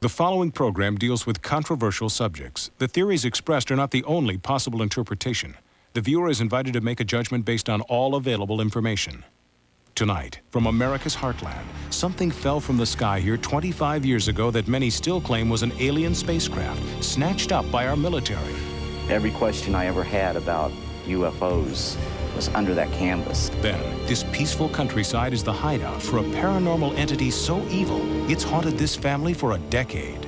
The following program deals with controversial subjects. The theories expressed are not the only possible interpretation. The viewer is invited to make a judgment based on all available information. Tonight, from America's heartland, something fell from the sky here 25 years ago that many still claim was an alien spacecraft snatched up by our military. Every question I ever had about UFOs was under that canvas. Then, this peaceful countryside is the hideout for a paranormal entity so evil, it's haunted this family for a decade.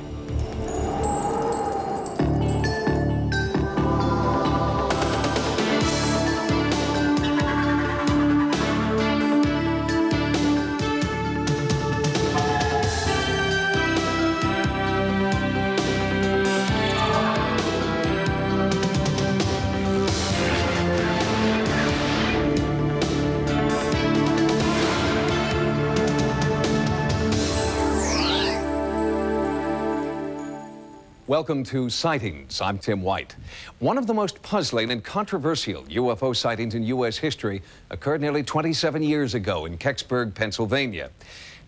Welcome to Sightings. I'm Tim White. One of the most puzzling and controversial UFO sightings in U.S. history occurred nearly 27 years ago in Kecksburg, Pennsylvania.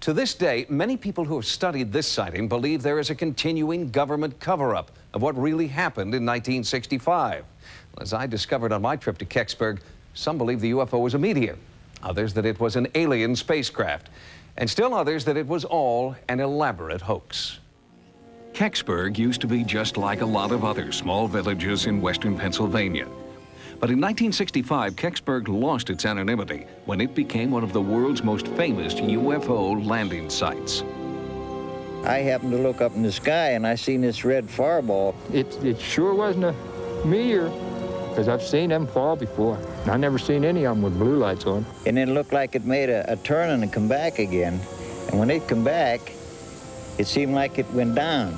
To this day, many people who have studied this sighting believe there is a continuing government cover-up of what really happened in 1965. As I discovered on my trip to Kecksburg, some believe the UFO was a meteor, others that it was an alien spacecraft, and still others that it was all an elaborate hoax. Kecksburg used to be just like a lot of other small villages in western Pennsylvania. But in 1965, Kecksburg lost its anonymity when it became one of the world's most famous UFO landing sites. I happened to look up in the sky and I seen this red fireball. It sure wasn't a meteor, because I've seen them fall before. I never seen any of them with blue lights on. And it looked like it made a turn and come back again. And when it come back, it seemed like it went down.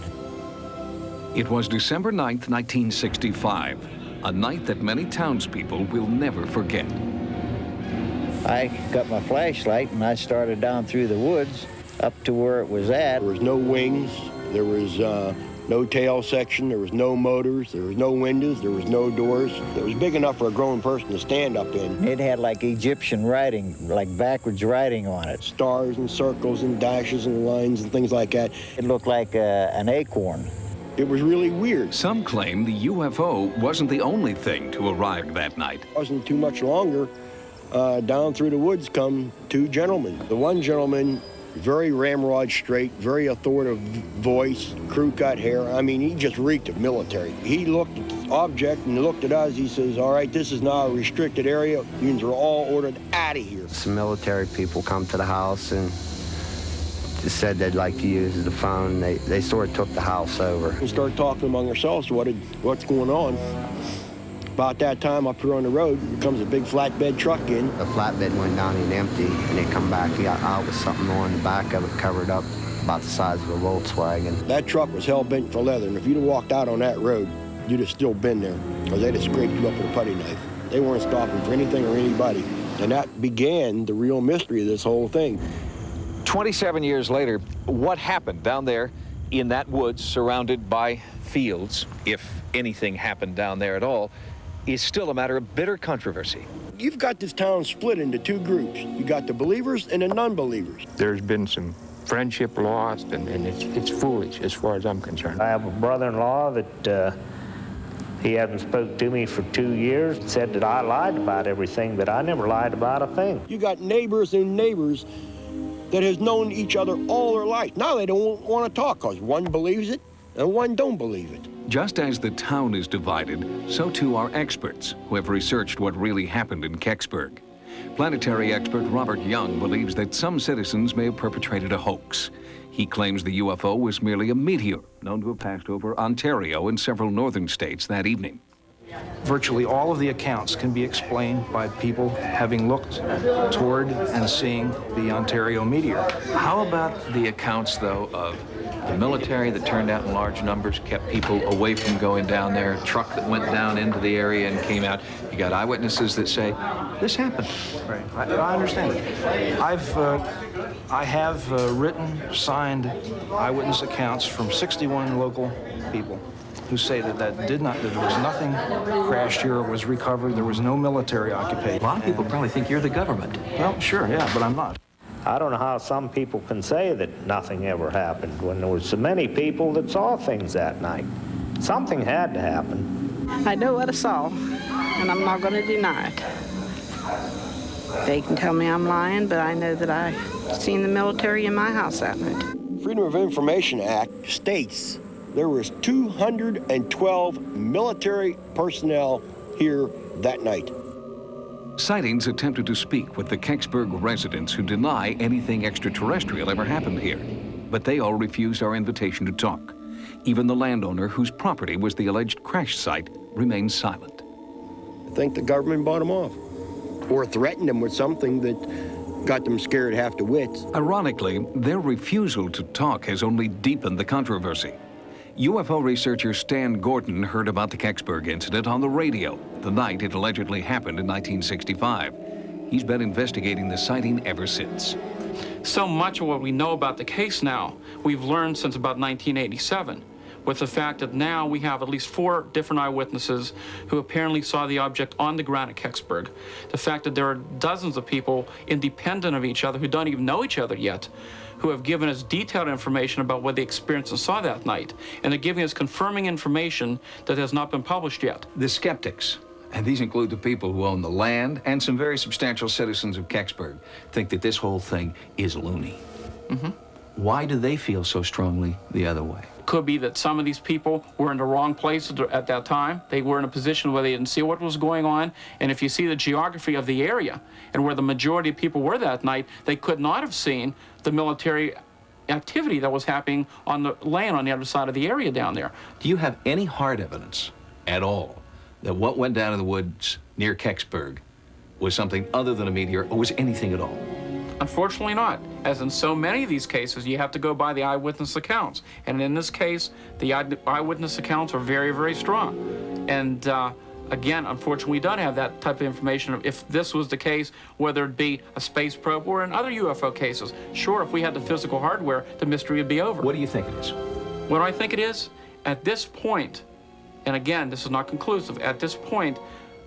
It was December 9th, 1965, a night that many townspeople will never forget. I got my flashlight and I started down through the woods up to where it was at. There was no wings, there was no tail section, there was no motors, there was no windows, there was no doors. It was big enough for a grown person to stand up in. It had like Egyptian writing, like backwards writing on it. Stars and circles and dashes and lines and things like that. It looked like an acorn. It was really weird. Some claim the UFO wasn't the only thing to arrive that night. It wasn't too much longer. Down through the woods come two gentlemen. The one gentleman, very ramrod straight, very authoritative voice, crew-cut hair. I mean, he just reeked of military. He looked at the object and looked at us. He says, all right, this is now a restricted area. You are all ordered out of here. Some military people come to the house and said they'd like to use the phone. They sort of took the house over. We started talking among ourselves, what's going on. About that time, up here on the road, comes a big flatbed truck in. The flatbed went down and empty, and they come back. He got out with something on the back of it, covered up about the size of a Volkswagen. That truck was hell-bent for leather, and if you'd have walked out on that road, you'd have still been there, because they'd have scraped you up with a putty knife. They weren't stopping for anything or anybody. And that began the real mystery of this whole thing. 27 years later, what happened down there in that woods surrounded by fields, if anything happened down there at all, is still a matter of bitter controversy. You've got this town split into two groups. You got the believers and the non-believers. There's been some friendship lost, and it's foolish as far as I'm concerned. I have a brother-in-law that he hasn't spoke to me for 2 years, said that I lied about everything, but I never lied about a thing. You got neighbors and neighbors that has known each other all their life. Now they don't want to talk because one believes it and one don't believe it. Just as the town is divided, so too are experts who have researched what really happened in Kecksburg. Planetary expert Robert Young believes that some citizens may have perpetrated a hoax. He claims the UFO was merely a meteor known to have passed over Ontario and several northern states that evening. Virtually all of the accounts can be explained by people having looked toward and seeing the Ontario meteor. How about the accounts, though, of the military that turned out in large numbers, kept people away from going down there, a truck that went down into the area and came out? You got eyewitnesses that say, this happened. Right, I understand it. I have written, signed eyewitness accounts from 61 local people who say that there was nothing crashed here or was recovered. There was no military occupation. A lot of people probably think you're the government. Well, sure, yeah, but I'm not. I don't know how some people can say that nothing ever happened when there were so many people that saw things that night. Something had to happen. I know what I saw, and I'm not going to deny it. They can tell me I'm lying, but I know that I seen the military in my house that night. Freedom of Information Act states there was 212 military personnel here that night. Sightings attempted to speak with the Kecksburg residents who deny anything extraterrestrial ever happened here, but they all refused our invitation to talk. Even the landowner whose property was the alleged crash site remained silent. I think the government bought them off, or threatened them with something that got them scared half to wits. Ironically, their refusal to talk has only deepened the controversy. UFO researcher Stan Gordon heard about the Kecksburg incident on the radio the night it allegedly happened in 1965. He's been investigating the sighting ever since. So much of what we know about the case now, we've learned since about 1987, with the fact that now we have at least 4 different eyewitnesses who apparently saw the object on the ground at Kecksburg. The fact that there are dozens of people independent of each other who don't even know each other yet, who have given us detailed information about what they experienced and saw that night. And they're giving us confirming information that has not been published yet. The skeptics, and these include the people who own the land and some very substantial citizens of Kecksburg, think that this whole thing is loony. Why do they feel so strongly the other way? Could be that some of these people were in the wrong place at that time. They were in a position where they didn't see what was going on. And if you see the geography of the area and where the majority of people were that night, they could not have seen the military activity that was happening on the land on the other side of the area down there. Do you have any hard evidence at all that what went down in the woods near Kecksburg was something other than a meteor, or was anything at all? Unfortunately not. As in so many of these cases, you have to go by the eyewitness accounts. And in this case, the eyewitness accounts are very, very strong. And again, unfortunately, we don't have that type of information. If this was the case, whether it be a space probe or in other UFO cases, sure, if we had the physical hardware, the mystery would be over. What do you think it is? What do I think it is? At this point, and again, this is not conclusive, at this point,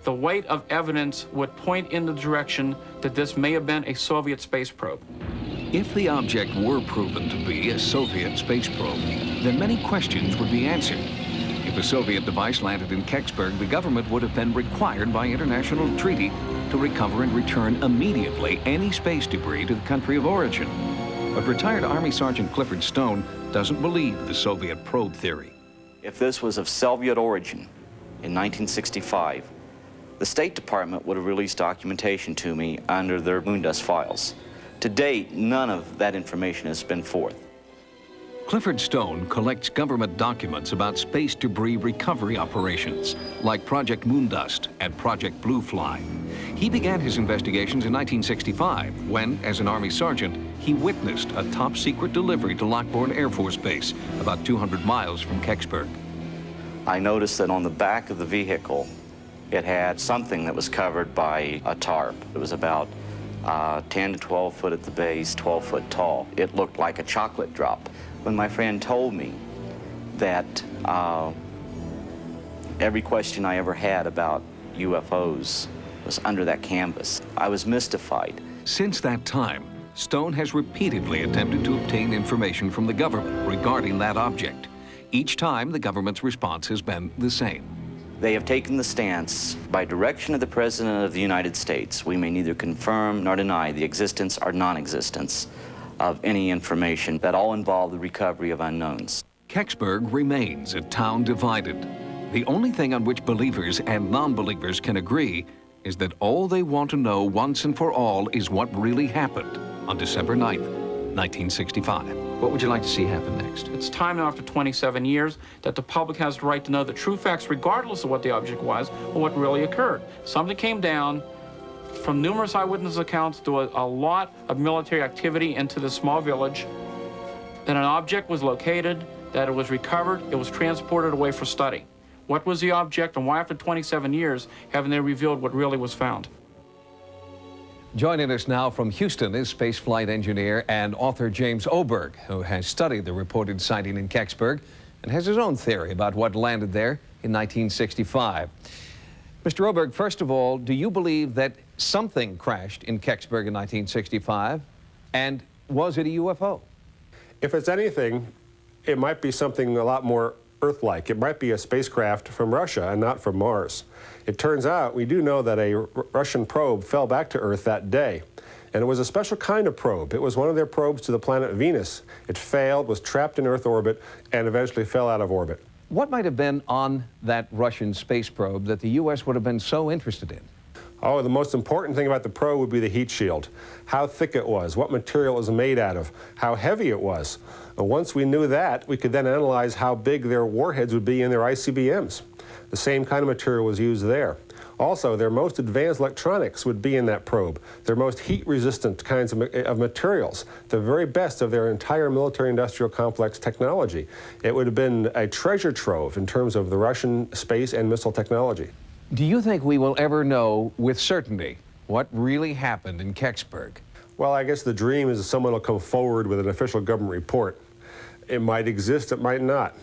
the weight of evidence would point in the direction that this may have been a Soviet space probe. If the object were proven to be a Soviet space probe, then many questions would be answered. If a Soviet device landed in Kecksburg, the government would have been required by international treaty to recover and return immediately any space debris to the country of origin. But retired Army Sergeant Clifford Stone doesn't believe the Soviet probe theory. If this was of Soviet origin in 1965, the State Department would have released documentation to me under their moondust files. To date, none of that information has been forth. Clifford Stone collects government documents about space debris recovery operations, like Project Moondust and Project Blue Fly. He began his investigations in 1965 when, as an Army sergeant, he witnessed a top-secret delivery to Lockbourne Air Force Base, about 200 miles from Kecksburg. I noticed that on the back of the vehicle, it had something that was covered by a tarp. It was about 10 to 12 foot at the base, 12 foot tall. It looked like a chocolate drop. When my friend told me that every question I ever had about UFOs was under that canvas, I was mystified. Since that time, Stone has repeatedly attempted to obtain information from the government regarding that object. Each time, the government's response has been the same. They have taken the stance, by direction of the President of the United States, we may neither confirm nor deny the existence or non-existence of any information that all involve the recovery of unknowns. Kecksburg remains a town divided. The only thing on which believers and non-believers can agree is that all they want to know once and for all is what really happened on December 9th, 1965. What would you like to see happen next? It's time now, after 27 years, that the public has the right to know the true facts, regardless of what the object was or what really occurred. Something came down from numerous eyewitness accounts to a lot of military activity into this small village. Then an object was located, that it was recovered, it was transported away for study. What was the object, and why after 27 years haven't they revealed what really was found? Joining us now from Houston is spaceflight engineer and author James Oberg, who has studied the reported sighting in Kecksburg and has his own theory about what landed there in 1965. Mr. Oberg, first of all, do you believe that something crashed in Kecksburg in 1965? And was it a UFO? If it's anything, it might be something a lot more Earth-like. It might be a spacecraft from Russia and not from Mars. It turns out we do know that a Russian probe fell back to Earth that day. And it was a special kind of probe. It was one of their probes to the planet Venus. It failed, was trapped in Earth orbit, and eventually fell out of orbit. What might have been on that Russian space probe that the U.S. would have been so interested in? Oh, the most important thing about the probe would be the heat shield. How thick it was, what material it was made out of, how heavy it was. And once we knew that, we could then analyze how big their warheads would be in their ICBMs. The same kind of material was used there. Also, their most advanced electronics would be in that probe. Their most heat-resistant kinds of materials, the very best of their entire military-industrial complex technology. It would have been a treasure trove in terms of the Russian space and missile technology. Do you think we will ever know with certainty what really happened in Kecksburg? Well, I guess the dream is that someone will come forward with an official government report. It might exist, it might not.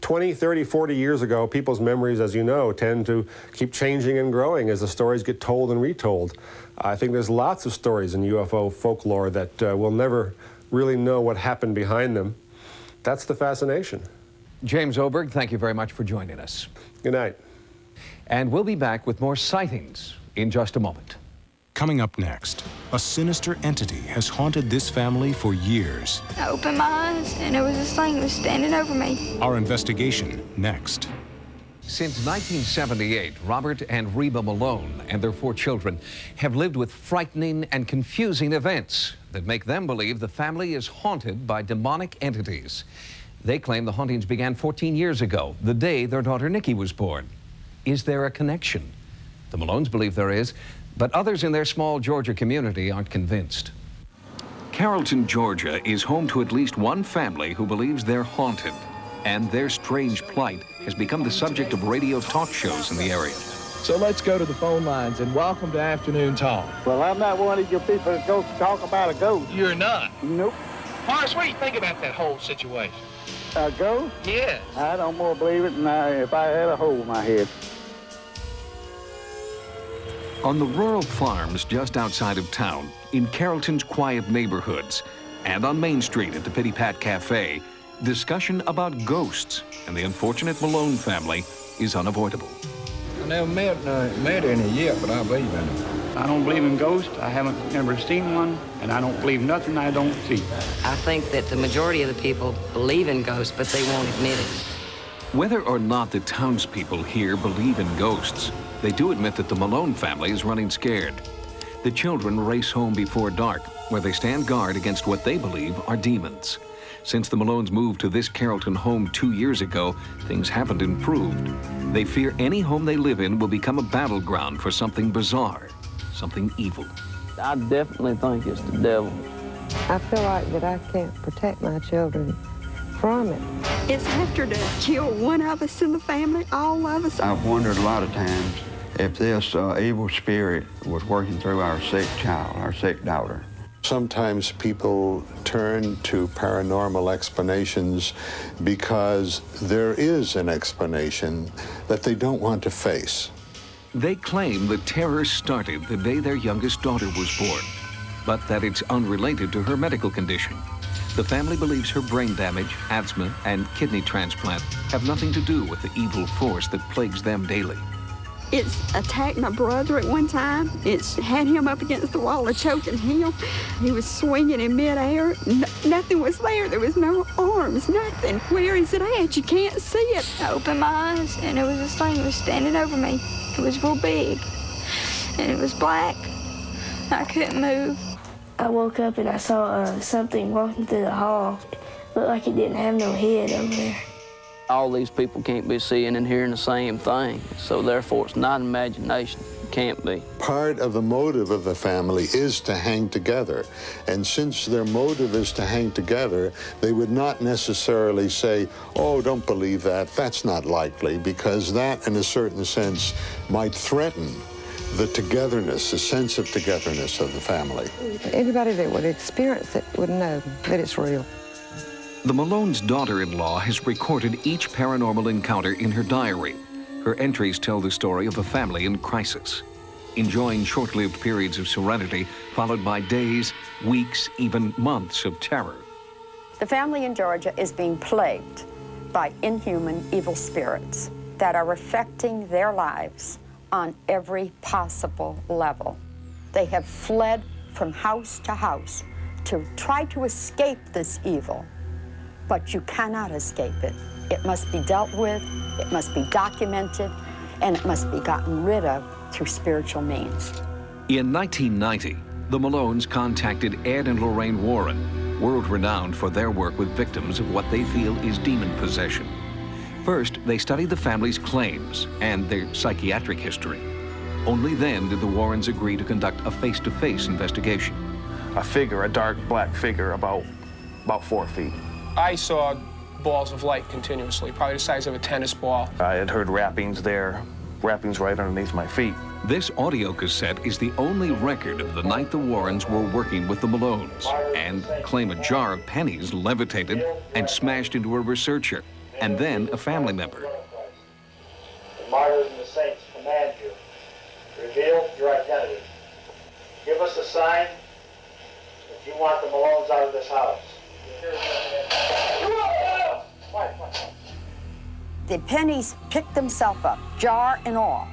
20, 30, 40 years ago, people's memories, as you know, tend to keep changing and growing as the stories get told and retold. I think there's lots of stories in UFO folklore that we'll never really know what happened behind them. That's the fascination. James Oberg, thank you very much for joining us. Good night. And we'll be back with more sightings in just a moment. Coming up next, a sinister entity has haunted this family for years. I opened my eyes, and there was this thing that was standing over me. Our investigation next. Since 1978, Robert and Reba Malone and their 4 children have lived with frightening and confusing events that make them believe the family is haunted by demonic entities. They claim the hauntings began 14 years ago, the day their daughter Nikki was born. Is there a connection? The Malones believe there is, but others in their small Georgia community aren't convinced. Carrollton, Georgia is home to at least one family who believes they're haunted, and their strange plight has become the subject of radio talk shows in the area. So let's go to the phone lines and welcome to Afternoon Talk. Well, I'm not one of your people that goes to talk about a ghost. You're not? Nope. Morris, what do you think about that whole situation? A ghost? Yes. I don't more believe it than if I had a hole in my head. On the rural farms just outside of town, in Carrollton's quiet neighborhoods, and on Main Street at the Pitty Pat Cafe, discussion about ghosts and the unfortunate Malone family is unavoidable. I never met any yet, but I believe in them. I don't believe in ghosts. I haven't never seen one, and I don't believe nothing I don't see. I think that the majority of the people believe in ghosts, but they won't admit it. Whether or not the townspeople here believe in ghosts, they do admit that the Malone family is running scared. The children race home before dark, where they stand guard against what they believe are demons. Since the Malones moved to this Carrollton home 2 years ago, things haven't improved. They fear any home they live in will become a battleground for something bizarre, something evil. I definitely think it's the devil. I feel like that I can't protect my children from it. It's after to kill one of us in the family, all of us. I've wondered a lot of times if this evil spirit was working through our sick child, our sick daughter. Sometimes people turn to paranormal explanations because there is an explanation that they don't want to face. They claim the terror started the day their youngest daughter was born, but that it's unrelated to her medical condition. The family believes her brain damage, asthma, and kidney transplant have nothing to do with the evil force that plagues them daily. It's attacked my brother at one time. It's had him up against the wall and choking him. He was swinging in midair. Nothing was there. There was no arms, nothing. Where is it at? You can't see it. I opened my eyes, and there was this thing that was standing over me. It was real big, and it was black. I couldn't move. I woke up and I saw something walking through the hall. Looked like it didn't have no head over there. All these people can't be seeing and hearing the same thing, so therefore it's not imagination. It can't be. Part of the motive of the family is to hang together. And since their motive is to hang together, they would not necessarily say, oh, don't believe that. That's not likely, because that, in a certain sense, might threaten the togetherness, the sense of togetherness of the family. Anybody that would experience it would know that it's real. The Malone's daughter-in-law has recorded each paranormal encounter in her diary. Her entries tell the story of a family in crisis. enjoying short-lived periods of serenity, followed by days, weeks, even months of terror. The family in Georgia is being plagued by inhuman evil spirits that are affecting their lives on every possible level. They have fled from house to house to try to escape this evil, but you cannot escape it. It must be dealt with, it must be documented, and it must be gotten rid of through spiritual means. In 1990, the Malones contacted Ed and Lorraine Warren, world-renowned for their work with victims of what they feel is demon possession. First, they studied the family's claims and their psychiatric history. Only then did the Warrens agree to conduct a face-to-face investigation. A figure, a dark black figure, about 4 feet. I saw balls of light continuously, probably the size of a tennis ball. I had heard rappings there, rappings right underneath my feet. This audio cassette is the only record of the night the Warrens were working with the Malones, and claim a jar of pennies levitated and smashed into a researcher, and then a family member. The martyrs and the saints command you. Reveal your identity. Give us a sign if you want the Malones out of this house. The pennies picked themselves up, jar and all,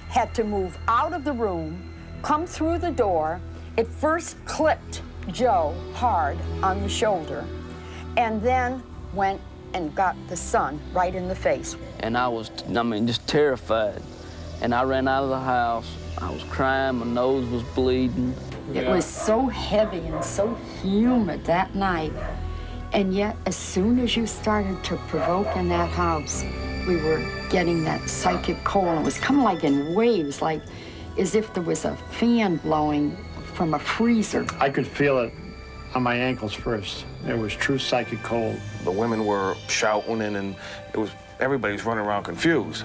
had to move out of the room, come through the door. It first clipped Joe hard on the shoulder, and then went and got the son right in the face. And I was, just terrified. And I ran out of the house. I was crying, my nose was bleeding. It was so heavy and so humid that night. And yet, as soon as you started to provoke in that house, we were getting that psychic cold. It was coming like in waves, like as if there was a fan blowing from a freezer. I could feel it on my ankles first. There was true psychic cold. The women were shouting, and everybody was running around confused.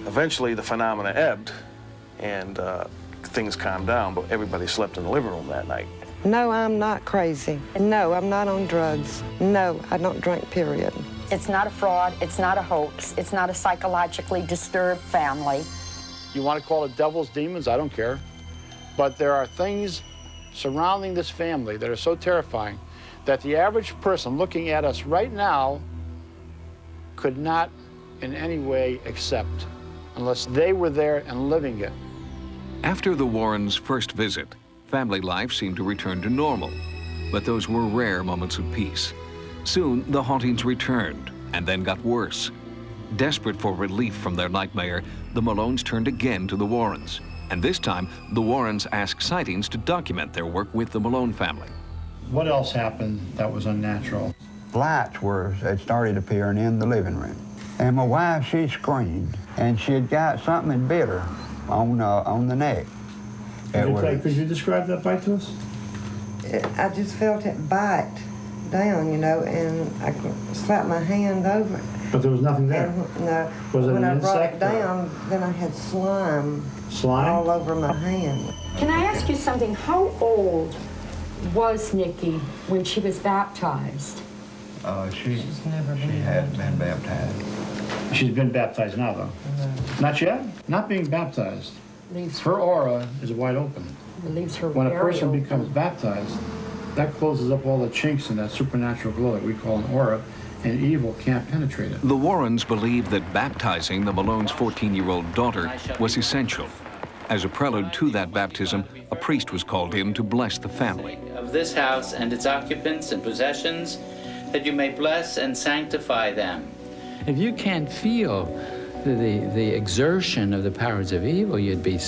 Eventually, the phenomena ebbed, and things calmed down, but everybody slept in the living room that night. No, I'm not crazy. No, I'm not on drugs. No, I don't drink, period. It's not a fraud, it's not a hoax, it's not a psychologically disturbed family. You want to call it devils, demons, I don't care. But there are things surrounding this family that are so terrifying that the average person looking at us right now could not in any way accept unless they were there and living it. After the Warrens' first visit, family life seemed to return to normal, but those were rare moments of peace. Soon, the hauntings returned and then got worse. Desperate for relief from their nightmare, the Malones turned again to the Warrens. And this time, the Warrens asked Sightings to document their work with the Malone family. What else happened that was unnatural? Lights had started appearing in the living room. And my wife, she screamed, and she had got something bit her on the neck. Could you describe that bite to us? I just felt it bite down, and I slapped my hand over it. But there was nothing there? No. Was it when an I brought it insect? down, then I had slime Slime? all over my hand. Can I ask you something? How old was Nikki when she was baptized? She had been baptized. She's been baptized now, though. No. Not yet? Not being baptized. Her aura is wide open. It leaves her When a very person open. becomes baptized, that closes up all the chinks in that supernatural glow that we call an aura, and evil can't penetrate it. The Warrens believed that baptizing the Malones' 14-year-old daughter was essential. As a prelude to that baptism, a priest was called in to bless the family. Of this house and its occupants and possessions, that you may bless and sanctify them. If you can't feel the exertion of the powers of evil, you'd be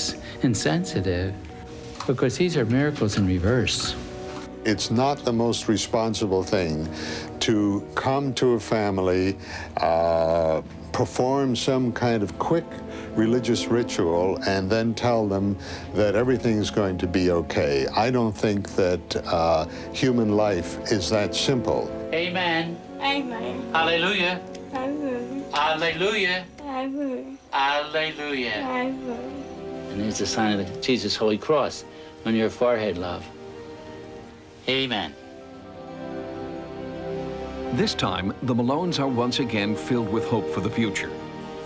insensitive, because these are miracles in reverse. It's not the most responsible thing to come to a family, perform some kind of quick religious ritual, and then tell them that everything's going to be okay. I don't think that human life is that simple. Amen. Amen. Hallelujah. Amen. Hallelujah. Amen. Hallelujah. Amen. And there's the sign of Jesus' holy cross on your forehead, love. Amen. This time, the Malones are once again filled with hope for the future,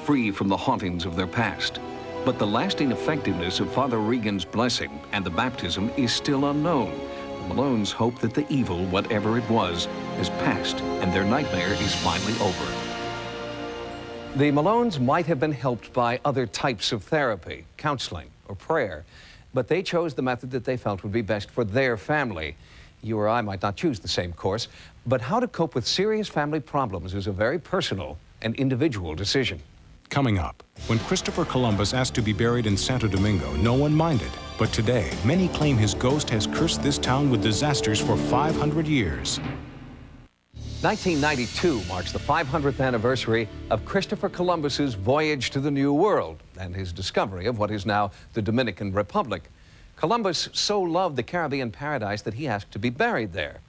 free from the hauntings of their past. But the lasting effectiveness of Father Regan's blessing and the baptism is still unknown. The Malones hope that the evil, whatever it was, is past and their nightmare is finally over. The Malones might have been helped by other types of therapy, counseling, or prayer, but they chose the method that they felt would be best for their family. You or I might not choose the same course, but how to cope with serious family problems is a very personal and individual decision. Coming up, when Christopher Columbus asked to be buried in Santo Domingo, no one minded. But today, many claim his ghost has cursed this town with disasters for 500 years. 1992 marks the 500th anniversary of Christopher Columbus's voyage to the New World and his discovery of what is now the Dominican Republic. Columbus so loved the Caribbean paradise that he asked to be buried there.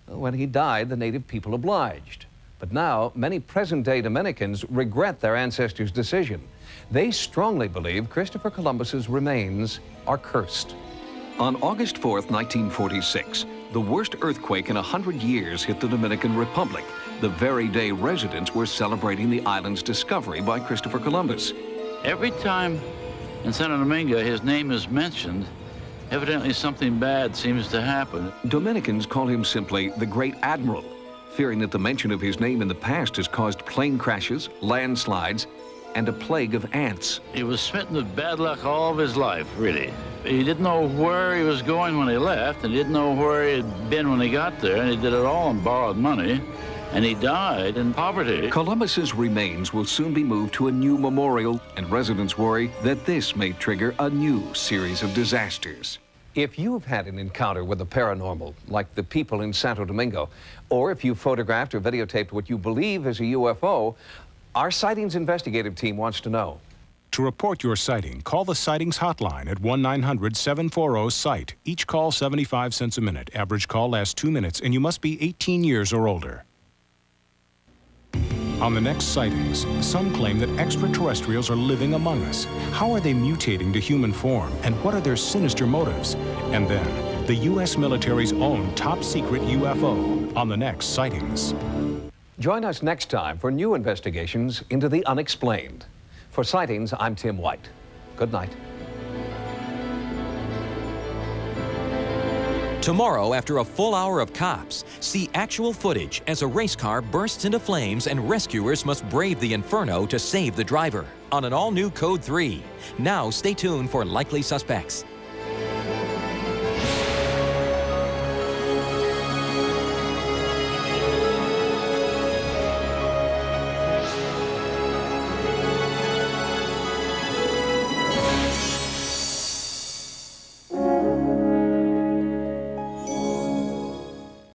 When he died, the native people obliged. But now, many present-day Dominicans regret their ancestors' decision. They strongly believe Christopher Columbus's remains are cursed. On August 4th, 1946, the worst earthquake in 100 years hit the Dominican Republic, the very day residents were celebrating the island's discovery by Christopher Columbus. Every time in Santo Domingo his name is mentioned, evidently something bad seems to happen. Dominicans call him simply the Great Admiral, fearing that the mention of his name in the past has caused plane crashes, landslides, and a plague of ants. He was smitten with bad luck all of his life, really. He didn't know where he was going when he left, and he didn't know where he had been when he got there, and he did it all on borrowed money, and he died in poverty. Columbus's remains will soon be moved to a new memorial, and residents worry that this may trigger a new series of disasters. If you've had an encounter with the paranormal, like the people in Santo Domingo, or if you photographed or videotaped what you believe is a UFO, our Sightings investigative team wants to know. To report your sighting, call the Sightings hotline at 1-900-740-SIGHT. Each call 75 cents a minute. Average call lasts 2 minutes, and you must be 18 years or older. On the next Sightings, some claim that extraterrestrials are living among us. How are they mutating to human form, and what are their sinister motives? And then, the U.S. military's own top-secret UFO on the next Sightings. Join us next time for new investigations into the unexplained. For Sightings, I'm Tim White. Good night. Tomorrow, after a full hour of cops, see actual footage as a race car bursts into flames and rescuers must brave the inferno to save the driver on an all-new Code 3. Now, stay tuned for Likely Suspects.